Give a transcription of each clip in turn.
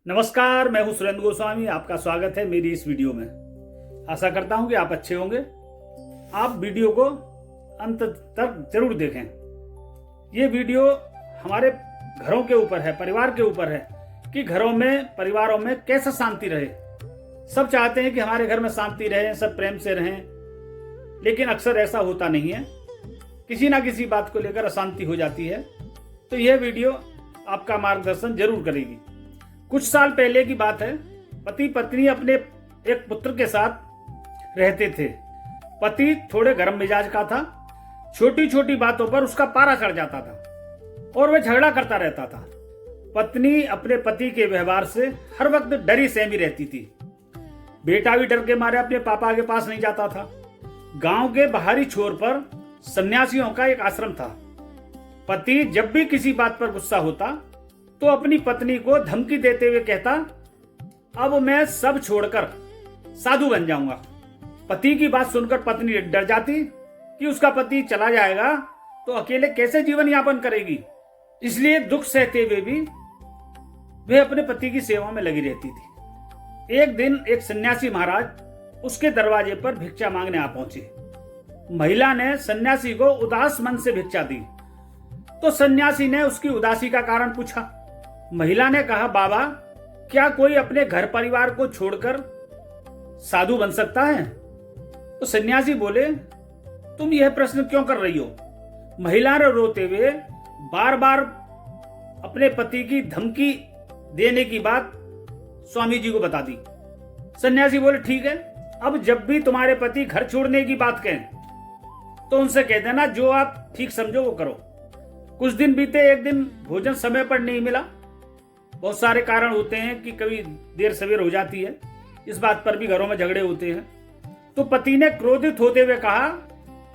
नमस्कार, मैं हूं सुरेंद्र गोस्वामी। आपका स्वागत है मेरी इस वीडियो में। आशा करता हूं कि आप अच्छे होंगे। आप वीडियो को अंत तक जरूर देखें। ये वीडियो हमारे घरों के ऊपर है, परिवार के ऊपर है कि घरों में, परिवारों में कैसे शांति रहे। सब चाहते हैं कि हमारे घर में शांति रहे, सब प्रेम से रहें, लेकिन अक्सर ऐसा होता नहीं है। किसी ना किसी बात को लेकर अशांति हो जाती है। तो यह वीडियो आपका मार्गदर्शन जरूर करेगी। कुछ साल पहले की बात है। पति पत्नी अपने एक पुत्र के साथ रहते थे। पति थोड़े गर्म मिजाज का था। छोटी छोटी बातों पर उसका पारा चढ़ जाता था और वह झगड़ा करता रहता था। पत्नी अपने पति के व्यवहार से हर वक्त डरी सहमी रहती थी। बेटा भी डर के मारे अपने पापा के पास नहीं जाता था। गांव के बाहरी छोर पर सन्यासियों का एक आश्रम था। पति जब भी किसी बात पर गुस्सा होता तो अपनी पत्नी को धमकी देते हुए कहता, अब मैं सब छोड़कर साधु बन जाऊंगा। पति की बात सुनकर पत्नी डर जाती कि उसका पति चला जाएगा तो अकेले कैसे जीवन यापन करेगी। इसलिए दुख सहते हुए भी वह अपने पति की सेवा में लगी रहती थी। एक दिन एक सन्यासी महाराज उसके दरवाजे पर भिक्षा मांगने आ पहुंचे। महिला ने सन्यासी को उदास मन से भिक्षा दी तो सन्यासी ने उसकी उदासी का कारण पूछा। महिला ने कहा, बाबा, क्या कोई अपने घर परिवार को छोड़कर साधु बन सकता है? तो सन्यासी बोले, तुम यह प्रश्न क्यों कर रही हो? महिला ने रोते हुए बार बार अपने पति की धमकी देने की बात स्वामी जी को बता दी। सन्यासी बोले, ठीक है, अब जब भी तुम्हारे पति घर छोड़ने की बात कहें तो उनसे कह देना जो आप ठीक समझो वो करो। कुछ दिन बीते। एक दिन भोजन समय पर नहीं मिला। बहुत सारे कारण होते हैं कि कभी देर सवेर हो जाती है। इस बात पर भी घरों में झगड़े होते हैं। तो पति ने क्रोधित होते हुए कहा,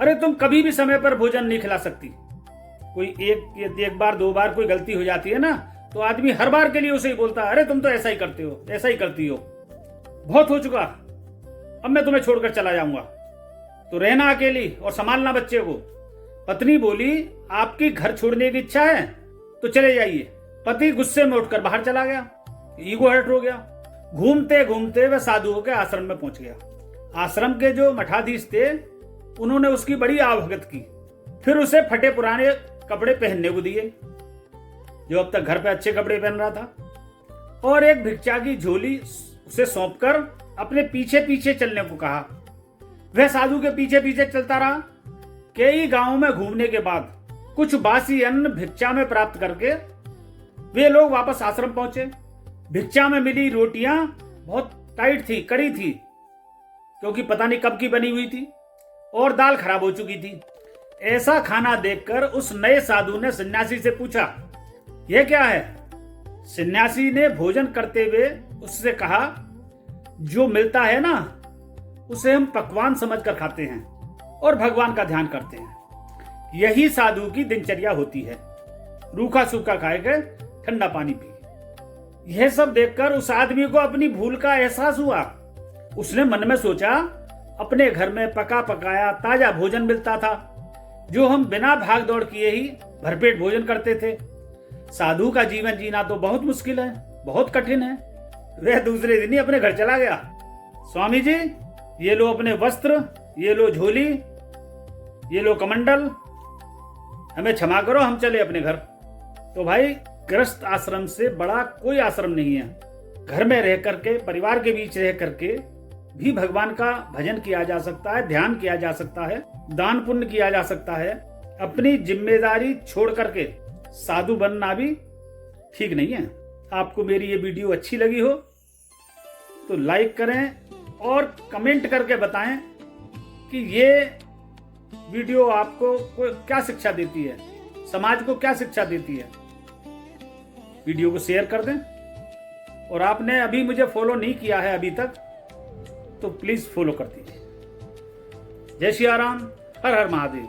अरे तुम कभी भी समय पर भोजन नहीं खिला सकती। कोई एक बार दो बार कोई गलती हो जाती है ना, तो आदमी हर बार के लिए उसे ही बोलता है, अरे तुम तो ऐसा ही करते हो, ऐसा ही करती हो, बहुत हो चुका, अब मैं तुम्हें छोड़कर चला जाऊंगा, तो रहना अकेली और संभालना बच्चे को। पत्नी बोली, आपकी घर छोड़ने की इच्छा है तो चले जाइए। पति गुस्से में उठकर बाहर चला गया। ईगो हर्ट हो गया। घूमते घूमते वह साधुओं के आश्रम में पहुंच गया। आश्रम के जो मठाधीश थे उन्होंने उसकी बड़ी आवभगत की। फिर उसे फटे पुराने कपड़े पहनने को दिए, जो अब तक घर पे अच्छे कपड़े पहन रहा था, और एक भिक्षा की झोली उसे सौंपकर अपने पीछे पीछे चलने को कहा। वह साधु के पीछे पीछे चलता रहा। कई गांवों में घूमने के बाद कुछ बासी अन्न भिक्षा में प्राप्त करके वे लोग वापस आश्रम पहुंचे। भिक्षा में मिली रोटियां बहुत टाइट थी, कड़ी थी, क्योंकि पता नहीं कब की बनी हुई थी, और दाल खराब हो चुकी थी। ऐसा खाना देखकर उस नए साधु ने सन्यासी से पूछा, यह क्या है? सन्यासी ने भोजन करते हुए उससे कहा, जो मिलता है ना उसे हम पकवान समझकर खाते हैं और भगवान का ध्यान करते हैं। यही साधु की दिनचर्या होती है। रूखा सूखा खाएगा, ठंडा पानी पी। यह सब देखकर उस आदमी को अपनी भूल का एहसास हुआ। उसने मन में सोचा, अपने घर में पका पकाया ताजा भोजन मिलता था, जो हम बिना भाग दौड़ किए ही भरपेट भोजन करते थे। साधु का जीवन जीना तो बहुत मुश्किल है, बहुत कठिन है। वह दूसरे दिन ही अपने घर चला गया। स्वामी जी, ये लो अपने वस्त्र, ये लो झोली, ये लो कमंडल, हमें क्षमा करो, हम चले अपने घर। तो भाई, गृहस्थ आश्रम से बड़ा कोई आश्रम नहीं है। घर में रह करके, परिवार के बीच रह करके भी भगवान का भजन किया जा सकता है, ध्यान किया जा सकता है, दान पुण्य किया जा सकता है। अपनी जिम्मेदारी छोड़ करके साधु बनना भी ठीक नहीं है। आपको मेरी ये वीडियो अच्छी लगी हो तो लाइक करें और कमेंट करके बताएं कि ये वीडियो आपको क्या शिक्षा देती है, समाज को क्या शिक्षा देती है। वीडियो को शेयर कर दें, और आपने अभी मुझे फॉलो नहीं किया है अभी तक तो प्लीज फॉलो कर दीजिए। जय श्री राम, हर हर महादेव।